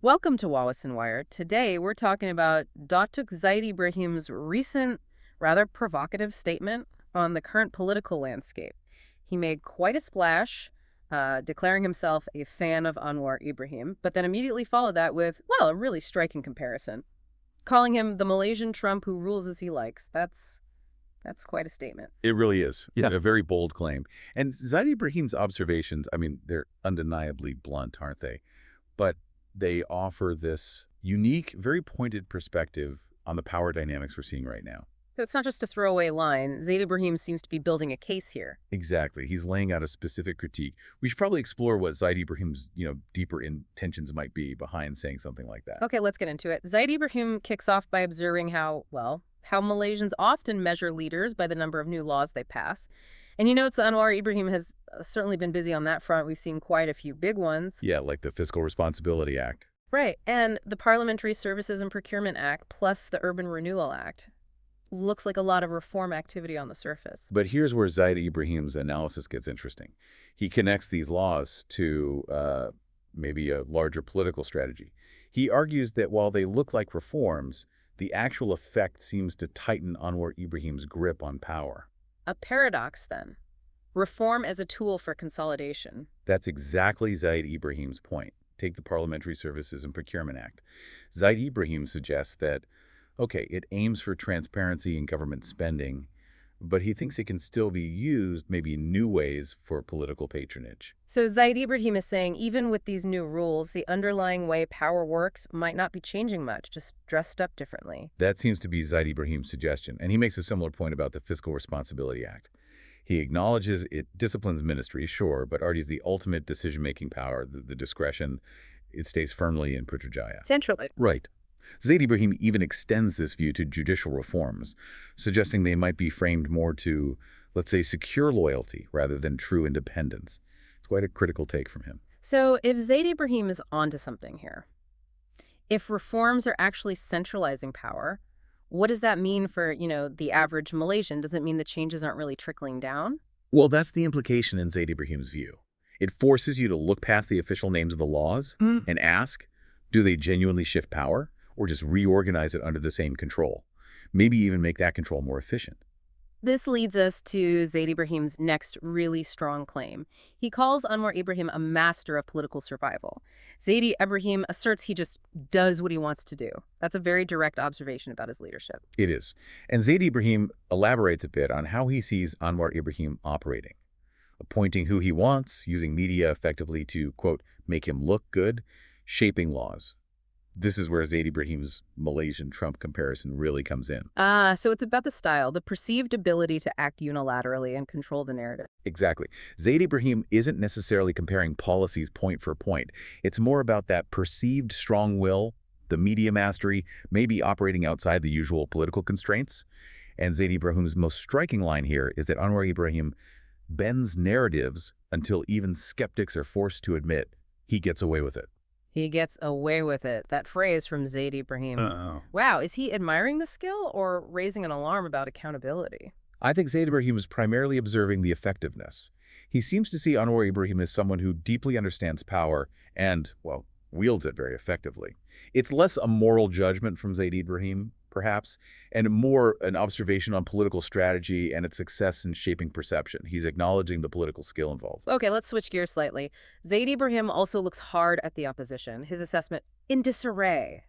Welcome to Wallace and Wire. Today we're talking about Datuk Zaid Ibrahim's recent, rather provocative statement on the current political landscape. He made quite a splash, declaring himself a fan of Anwar Ibrahim, but then immediately followed that with, well, a really striking comparison. Calling him the Malaysian Trump who rules as he likes. That's quite a statement. It really is. Yeah. A very bold claim. And Zaid Ibrahim's observations, I mean, they're undeniably blunt, aren't they? But they offer this unique, very pointed perspective on the power dynamics we're seeing right now. So it's not just a throwaway line. Zaid Ibrahim seems to be building a case here. Exactly. He's laying out a specific critique. We should probably explore what Zaid Ibrahim's, deeper intentions might be behind saying something like that. Okay, let's get into it. Zaid Ibrahim kicks off by observing how Malaysians often measure leaders by the number of new laws they pass. And he notes Anwar Ibrahim has certainly been busy on that front. We've seen quite a few big ones. Yeah, like the Fiscal Responsibility Act. Right, and the Parliamentary Services and Procurement Act plus the Urban Renewal Act. Looks like a lot of reform activity on the surface. But here's where Zaid Ibrahim's analysis gets interesting. He connects these laws to maybe a larger political strategy. He argues that while they look like reforms, the actual effect seems to tighten Anwar Ibrahim's grip on power. A paradox, then. Reform as a tool for consolidation. That's exactly Zaid Ibrahim's point. Take the Parliamentary Services and Procurement Act. Zaid Ibrahim suggests that, okay, it aims for transparency in government spending, but he thinks it can still be used maybe in new ways for political patronage. So Zaid Ibrahim is saying even with these new rules, the underlying way power works might not be changing much, just dressed up differently. That seems to be Zaid Ibrahim's suggestion, and he makes a similar point about the Fiscal Responsibility Act. He acknowledges it disciplines ministries, sure, but argues the ultimate decision-making power, the discretion, it stays firmly in Putrajaya. Centrally. Right. Zaid Ibrahim even extends this view to judicial reforms, suggesting they might be framed more to, let's say, secure loyalty rather than true independence. It's quite a critical take from him. So if Zaid Ibrahim is onto something here, if reforms are actually centralizing power, what does that mean for, the average Malaysian? Does it mean the changes aren't really trickling down? Well, that's the implication in Zaid Ibrahim's view. It forces you to look past the official names of the laws and ask, do they genuinely shift power? Or just reorganize it under the same control. Maybe even make that control more efficient. This leads us to Zaid Ibrahim's next really strong claim. He calls Anwar Ibrahim a master of political survival. Zaid Ibrahim asserts he just does what he wants to do. That's a very direct observation about his leadership. It is. And Zaid Ibrahim elaborates a bit on how he sees Anwar Ibrahim operating. Appointing who he wants, using media effectively to, quote, make him look good, shaping laws. This is where Zaid Ibrahim's Malaysian Trump comparison really comes in. So it's about the style, the perceived ability to act unilaterally and control the narrative. Exactly. Zaid Ibrahim isn't necessarily comparing policies point for point. It's more about that perceived strong will, the media mastery, maybe operating outside the usual political constraints. And Zaid Ibrahim's most striking line here is that Anwar Ibrahim bends narratives until even skeptics are forced to admit he gets away with it. He gets away with it. That phrase from Zaid Ibrahim. Uh-oh. Wow, is he admiring the skill or raising an alarm about accountability? I think Zaid Ibrahim is primarily observing the effectiveness. He seems to see Anwar Ibrahim as someone who deeply understands power and, well, wields it very effectively. It's less a moral judgment from Zaid Ibrahim, perhaps, and more an observation on political strategy and its success in shaping perception. He's acknowledging the political skill involved. Okay, let's switch gears slightly. Zaid Ibrahim also looks hard at the opposition. His assessment, in disarray.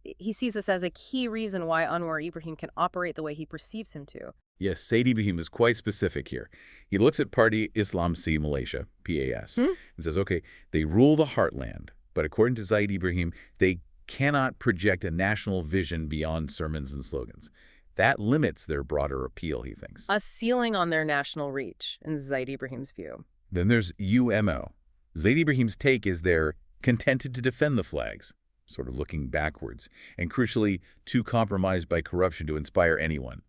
He sees this as a key reason why Anwar Ibrahim can operate the way he perceives him to. Yes, Zaid Ibrahim is quite specific here. He looks at Party Islam C Malaysia, PAS, and says, okay, they rule the heartland, but according to Zaid Ibrahim, they cannot project a national vision beyond sermons and slogans. That limits their broader appeal, he thinks. A ceiling on their national reach, in Zaid Ibrahim's view. Then there's UMNO. Zaid Ibrahim's take is they're contented to defend the flags, sort of looking backwards, and crucially, too compromised by corruption to inspire anyone.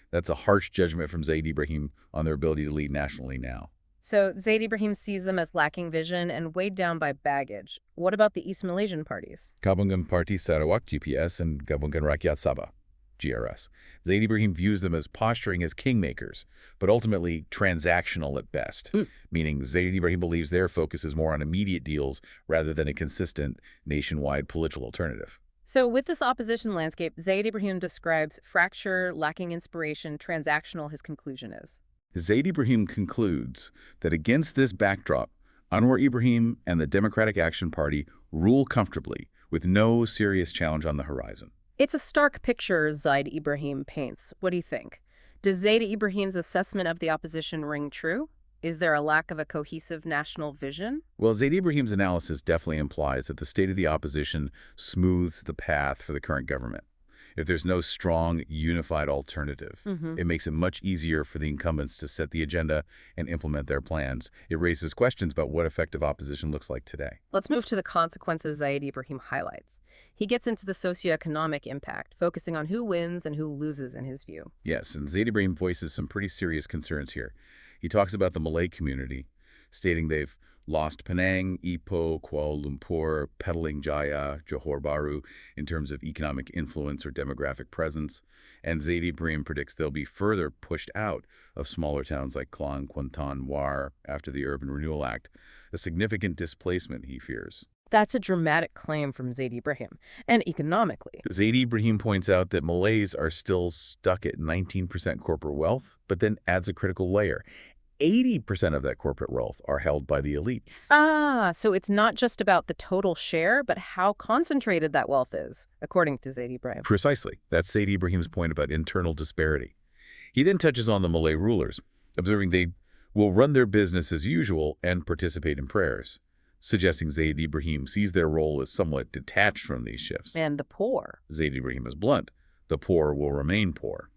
That's a harsh judgment from Zaid Ibrahim on their ability to lead nationally now. So Zaid Ibrahim sees them as lacking vision and weighed down by baggage. What about the East Malaysian parties? Gabungan Parti Sarawak, GPS, and Gabungan Rakyat Sabah, GRS. Zaid Ibrahim views them as posturing as kingmakers, but ultimately transactional at best, meaning Zaid Ibrahim believes their focus is more on immediate deals rather than a consistent nationwide political alternative. So with this opposition landscape, Zaid Ibrahim describes fracture, lacking inspiration, transactional, his conclusion is. Zaid Ibrahim concludes that against this backdrop, Anwar Ibrahim and the Democratic Action Party rule comfortably with no serious challenge on the horizon. It's a stark picture Zaid Ibrahim paints. What do you think? Does Zaid Ibrahim's assessment of the opposition ring true? Is there a lack of a cohesive national vision? Well, Zaid Ibrahim's analysis definitely implies that the state of the opposition smooths the path for the current government. If there's no strong, unified alternative, it makes it much easier for the incumbents to set the agenda and implement their plans. It raises questions about what effective opposition looks like today. Let's move to the consequences Zaid Ibrahim highlights. He gets into the socioeconomic impact, focusing on who wins and who loses in his view. Yes, and Zaid Ibrahim voices some pretty serious concerns here. He talks about the Malay community, stating they've lost Penang, Ipoh, Kuala Lumpur, Petaling Jaya, Johor Bahru in terms of economic influence or demographic presence. And Zaid Ibrahim predicts they'll be further pushed out of smaller towns like Klang, Kuantan, War after the Urban Renewal Act, a significant displacement, he fears. That's a dramatic claim from Zaid Ibrahim, and economically. Zaid Ibrahim points out that Malays are still stuck at 19% corporate wealth, but then adds a critical layer. 80% of that corporate wealth are held by the elites. So it's not just about the total share, but how concentrated that wealth is, according to Zaid Ibrahim. Precisely. That's Zaid Ibrahim's point about internal disparity. He then touches on the Malay rulers, observing they will run their business as usual and participate in prayers, suggesting Zaid Ibrahim sees their role as somewhat detached from these shifts. And the poor. Zaid Ibrahim is blunt. The poor will remain poor.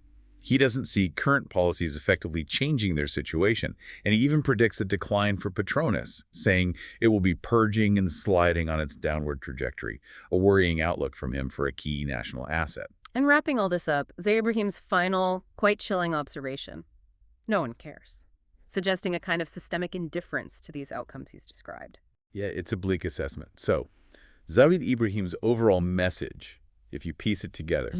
He doesn't see current policies effectively changing their situation, and he even predicts a decline for Petronas, saying it will be purging and sliding on its downward trajectory, a worrying outlook from him for a key national asset. And wrapping all this up, Zaid Ibrahim's final, quite chilling observation. No one cares, suggesting a kind of systemic indifference to these outcomes he's described. Yeah, it's a bleak assessment. So, Zaid Ibrahim's overall message, if you piece it together,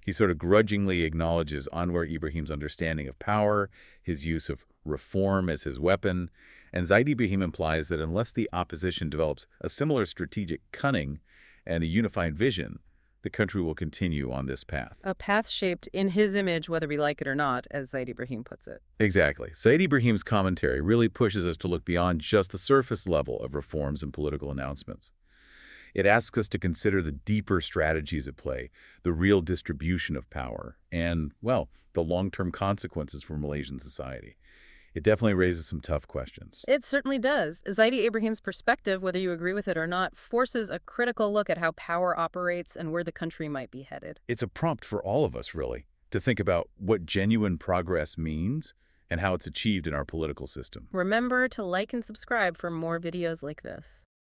he sort of grudgingly acknowledges Anwar Ibrahim's understanding of power, his use of reform as his weapon, and Zaid Ibrahim implies that unless the opposition develops a similar strategic cunning and a unified vision, the country will continue on this path. A path shaped in his image, whether we like it or not, as Zaid Ibrahim puts it. Exactly. Zaid Ibrahim's commentary really pushes us to look beyond just the surface level of reforms and political announcements. It asks us to consider the deeper strategies at play, the real distribution of power, and, well, the long-term consequences for Malaysian society. It definitely raises some tough questions. It certainly does. Zaid Ibrahim's perspective, whether you agree with it or not, forces a critical look at how power operates and where the country might be headed. It's a prompt for all of us, really, to think about what genuine progress means and how it's achieved in our political system. Remember to like and subscribe for more videos like this.